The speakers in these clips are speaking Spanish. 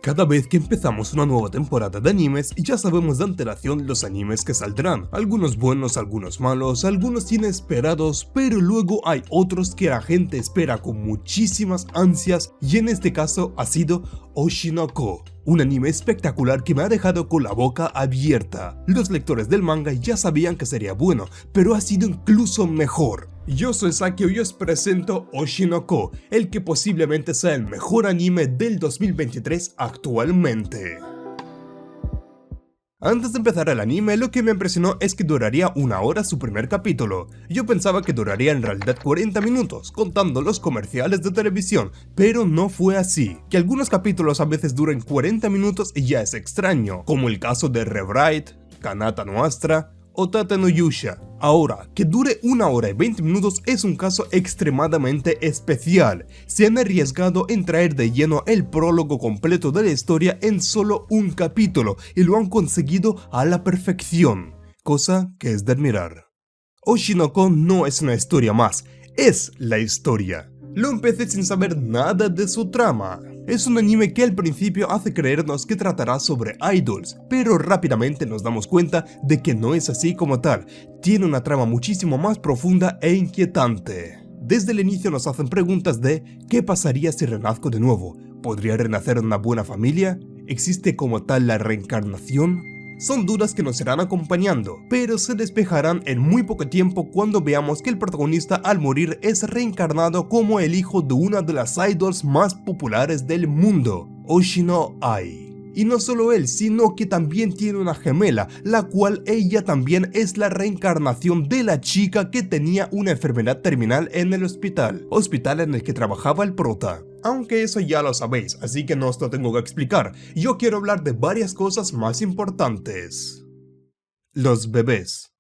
Cada vez que empezamos una nueva temporada de animes, ya sabemos de antelación los animes que saldrán. Algunos buenos, algunos malos, algunos inesperados, pero luego hay otros que la gente espera con muchísimas ansias, y en este caso ha sido Oshinoko. Un anime espectacular que me ha dejado con la boca abierta. Los lectores del manga ya sabían que sería bueno, pero ha sido incluso mejor. Yo soy Saki y os presento Oshinoko, el que posiblemente sea el mejor anime del 2023 actualmente. Antes de empezar el anime, lo que me impresionó es que duraría 1 hora su primer capítulo. Yo pensaba que duraría en realidad 40 minutos, contando los comerciales de televisión, pero no fue así. Que algunos capítulos a veces duren 40 minutos ya es extraño, como el caso de Rewrite, Kanata no Astra o Tate no Yusha. Ahora, que dure 1 hora y 20 minutos es un caso extremadamente especial. Se han arriesgado en traer de lleno el prólogo completo de la historia en solo un capítulo y lo han conseguido a la perfección, cosa que es de admirar. Oshinoko no es una historia más, es la historia. Lo empecé sin saber nada de su trama. Es un anime que al principio hace creernos que tratará sobre idols, pero rápidamente nos damos cuenta de que no es así como tal. Tiene una trama muchísimo más profunda e inquietante. Desde el inicio nos hacen preguntas de ¿qué pasaría si renazco de nuevo? ¿Podría renacer en una buena familia? ¿Existe como tal la reencarnación? Son dudas que nos irán acompañando, pero se despejarán en muy poco tiempo cuando veamos que el protagonista al morir es reencarnado como el hijo de una de las idols más populares del mundo, Oshino Ai. Y no solo él, sino que también tiene una gemela, la cual ella también es la reencarnación de la chica que tenía una enfermedad terminal en el hospital en el que trabajaba el prota. Aunque eso ya lo sabéis, así que no os lo tengo que explicar. Yo quiero hablar de varias cosas más importantes. Los bebés.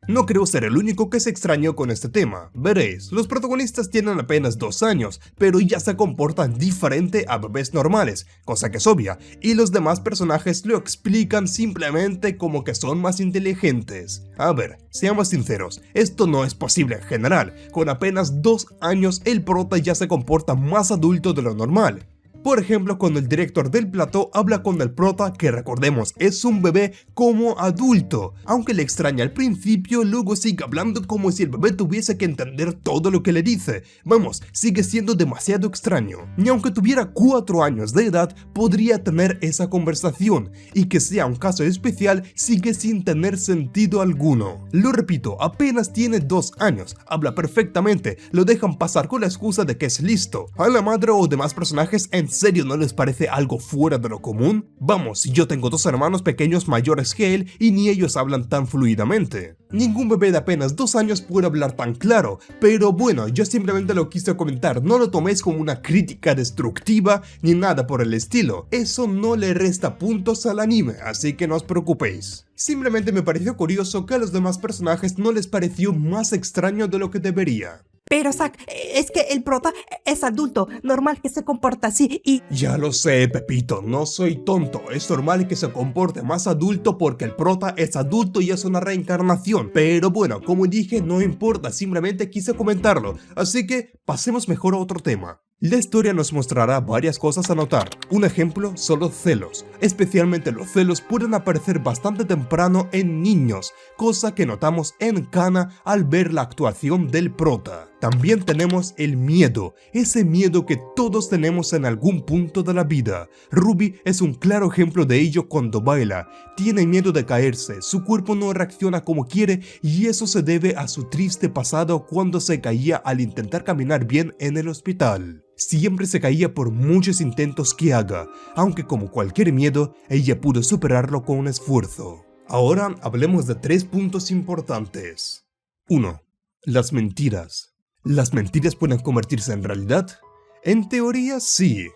No creo ser el único que se extrañó con este tema. Veréis, los protagonistas tienen apenas 2 años, pero ya se comportan diferente a bebés normales, cosa que es obvia, y los demás personajes lo explican simplemente como que son más inteligentes. A ver, seamos sinceros, esto no es posible en general. Con apenas 2 años el prota ya se comporta más adulto de lo normal. Por ejemplo, cuando el director del plató habla con el prota, que recordemos es un bebé, como adulto. Aunque le extraña al principio, luego sigue hablando como si el bebé tuviese que entender todo lo que le dice. Vamos, sigue siendo demasiado extraño. Ni aunque tuviera 4 años de edad, podría tener esa conversación. Y que sea un caso especial, sigue sin tener sentido alguno. Lo repito, apenas tiene 2 años, habla perfectamente, lo dejan pasar con la excusa de que es listo. A la madre o demás personajes ¿en serio no les parece algo fuera de lo común? Vamos, yo tengo 2 hermanos pequeños mayores que él y ni ellos hablan tan fluidamente. Ningún bebé de apenas 2 años puede hablar tan claro, pero bueno, yo simplemente lo quise comentar, no lo toméis como una crítica destructiva ni nada por el estilo. Eso no le resta puntos al anime, así que no os preocupéis. Simplemente me pareció curioso que a los demás personajes no les pareció más extraño de lo que debería. Pero Zack, es que el prota es adulto, normal que se comporta así y... Ya lo sé, Pepito, no soy tonto, es normal que se comporte más adulto porque el prota es adulto y es una reencarnación. Pero bueno, como dije, no importa, simplemente quise comentarlo, así que pasemos mejor a otro tema. La historia nos mostrará varias cosas a notar. Un ejemplo son los celos. Especialmente los celos pueden aparecer bastante temprano en niños, cosa que notamos en Kana al ver la actuación del prota. También tenemos el miedo, ese miedo que todos tenemos en algún punto de la vida. Ruby es un claro ejemplo de ello cuando baila. Tiene miedo de caerse, su cuerpo no reacciona como quiere y eso se debe a su triste pasado cuando se caía al intentar caminar bien en el hospital. Siempre se caía por muchos intentos que haga, aunque como cualquier miedo, ella pudo superarlo con un esfuerzo. Ahora hablemos de 3 puntos importantes. 1. Las mentiras. ¿Las mentiras pueden convertirse en realidad? En teoría, sí.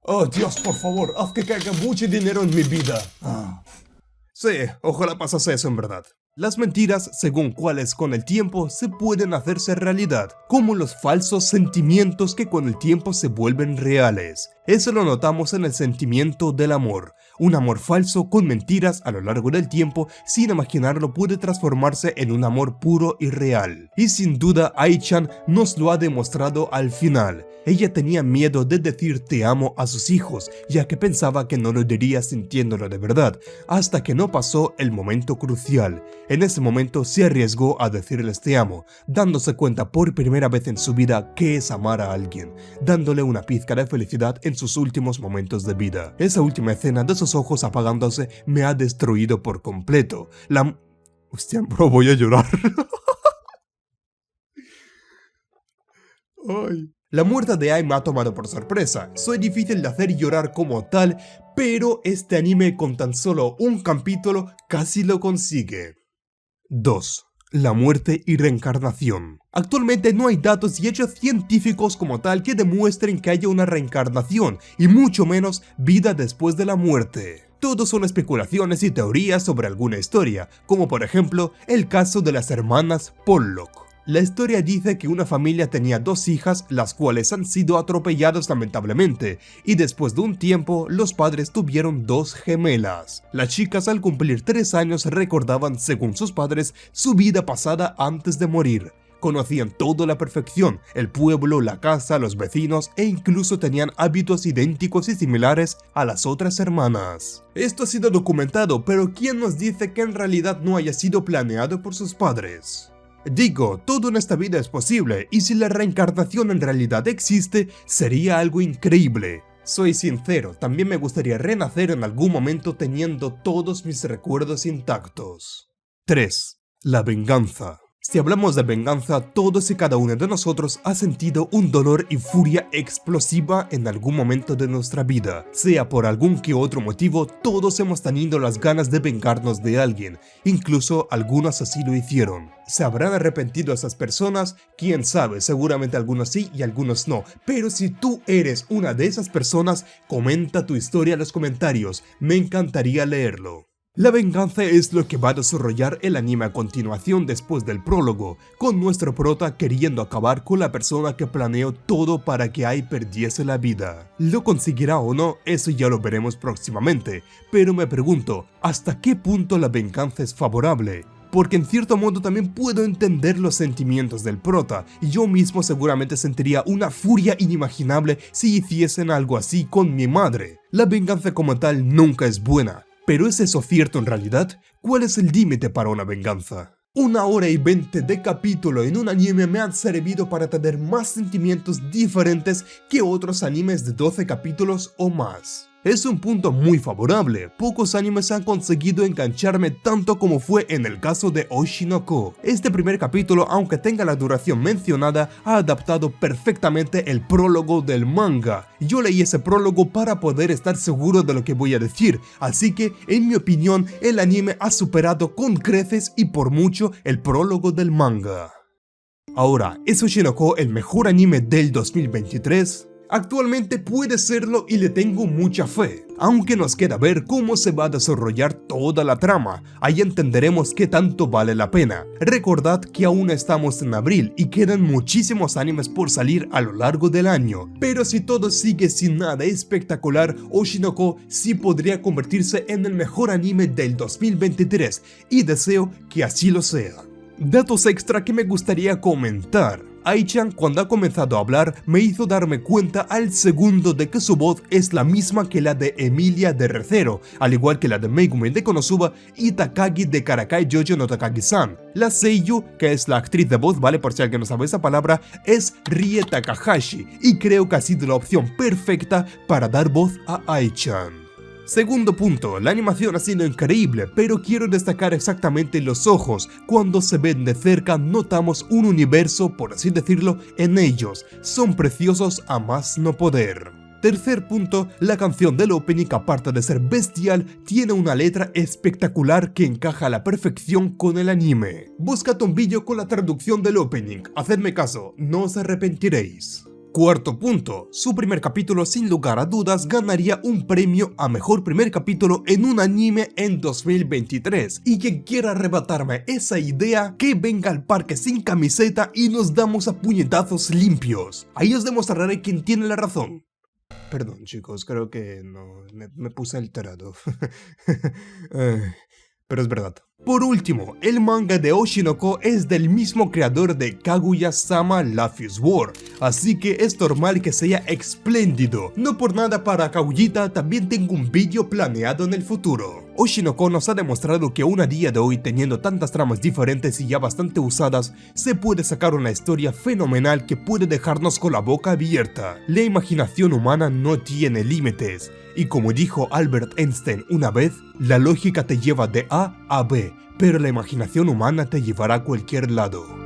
Oh Dios, por favor, haz que caiga mucho dinero en mi vida. Sí, ojalá pasase eso en verdad. Las mentiras, según cuáles con el tiempo se pueden hacerse realidad, como los falsos sentimientos que con el tiempo se vuelven reales. Eso lo notamos en el sentimiento del amor. Un amor falso con mentiras a lo largo del tiempo, sin imaginarlo, puede transformarse en un amor puro y real. Y sin duda Ai-chan nos lo ha demostrado al final. Ella tenía miedo de decir te amo a sus hijos, ya que pensaba que no lo diría sintiéndolo de verdad, hasta que no pasó el momento crucial. En ese momento se arriesgó a decirles te amo, dándose cuenta por primera vez en su vida que es amar a alguien, dándole una pizca de felicidad en sus últimos momentos de vida. Esa última escena de sus ojos apagándose me ha destruido por completo. Hostia, bro, voy a llorar. Ay. La muerte de Ai me ha tomado por sorpresa. Soy difícil de hacer llorar como tal, pero este anime con tan solo un capítulo casi lo consigue. 2. La muerte y reencarnación. Actualmente no hay datos y hechos científicos como tal que demuestren que haya una reencarnación, y mucho menos vida después de la muerte. Todos son especulaciones y teorías sobre alguna historia, como por ejemplo el caso de las hermanas Pollock. La historia dice que una familia tenía 2 hijas, las cuales han sido atropelladas lamentablemente, y después de un tiempo los padres tuvieron 2 gemelas. Las chicas al cumplir 3 años recordaban, según sus padres, su vida pasada antes de morir. Conocían todo a la perfección, el pueblo, la casa, los vecinos e incluso tenían hábitos idénticos y similares a las otras hermanas. Esto ha sido documentado, pero ¿quién nos dice que en realidad no haya sido planeado por sus padres? Digo, todo en esta vida es posible, y si la reencarnación en realidad existe, sería algo increíble. Soy sincero, también me gustaría renacer en algún momento teniendo todos mis recuerdos intactos. 3. La venganza. Si hablamos de venganza, todos y cada uno de nosotros ha sentido un dolor y furia explosiva en algún momento de nuestra vida. Sea por algún que otro motivo, todos hemos tenido las ganas de vengarnos de alguien, incluso algunos así lo hicieron. ¿Se habrán arrepentido esas personas? Quién sabe, seguramente algunos sí y algunos no, pero si tú eres una de esas personas, comenta tu historia en los comentarios, me encantaría leerlo. La venganza es lo que va a desarrollar el anime a continuación después del prólogo, con nuestro prota queriendo acabar con la persona que planeó todo para que Ai perdiese la vida. ¿Lo conseguirá o no? Eso ya lo veremos próximamente, pero me pregunto, ¿hasta qué punto la venganza es favorable? Porque en cierto modo también puedo entender los sentimientos del prota, y yo mismo seguramente sentiría una furia inimaginable si hiciesen algo así con mi madre. La venganza como tal nunca es buena. ¿Pero es eso cierto en realidad? ¿Cuál es el límite para una venganza? 1 hora y 20 de capítulo en un anime me han servido para tener más sentimientos diferentes que otros animes de 12 capítulos o más. Es un punto muy favorable, pocos animes han conseguido engancharme tanto como fue en el caso de Oshi no Ko. Este primer capítulo, aunque tenga la duración mencionada, ha adaptado perfectamente el prólogo del manga. Yo leí ese prólogo para poder estar seguro de lo que voy a decir, así que, en mi opinión, el anime ha superado con creces y por mucho el prólogo del manga. Ahora, ¿es Oshi no Ko el mejor anime del 2023? Actualmente puede serlo y le tengo mucha fe, aunque nos queda ver cómo se va a desarrollar toda la trama, ahí entenderemos qué tanto vale la pena. Recordad que aún estamos en abril y quedan muchísimos animes por salir a lo largo del año, pero si todo sigue sin nada espectacular, Oshi no Ko sí podría convertirse en el mejor anime del 2023 y deseo que así lo sea. Datos extra que me gustaría comentar. Ai-chan cuando ha comenzado a hablar me hizo darme cuenta al segundo de que su voz es la misma que la de Emilia de Re:Zero, al igual que la de Megumi de Konosuba y Takagi de Karakai Jojo no Takagi-san. La seiyuu, que es la actriz de voz, vale, por si alguien no sabe esa palabra, es Rie Takahashi, y creo que ha sido la opción perfecta para dar voz a Ai-chan. Segundo punto, la animación ha sido increíble, pero quiero destacar exactamente los ojos. Cuando se ven de cerca notamos un universo, por así decirlo, en ellos. Son preciosos a más no poder. Tercer punto, la canción del opening, aparte de ser bestial, tiene una letra espectacular que encaja a la perfección con el anime. Buscad un vídeo con la traducción del opening, hacedme caso, no os arrepentiréis. Cuarto punto, su primer capítulo sin lugar a dudas ganaría un premio a mejor primer capítulo en un anime en 2023, y quien quiera arrebatarme esa idea, que venga al parque sin camiseta y nos damos a puñetazos limpios. Ahí os demostraré quién tiene la razón. Perdón chicos, creo que no, me puse alterado. Ay, pero es verdad. Por último, el manga de Oshinoko es del mismo creador de Kaguya-sama Life is War, así que es normal que sea espléndido. No por nada para Kaguyita también tengo un vídeo planeado en el futuro. Oshinoko nos ha demostrado que aún a día de hoy, teniendo tantas tramas diferentes y ya bastante usadas, se puede sacar una historia fenomenal que puede dejarnos con la boca abierta. La imaginación humana no tiene límites. Y como dijo Albert Einstein una vez, la lógica te lleva de A a B, pero la imaginación humana te llevará a cualquier lado.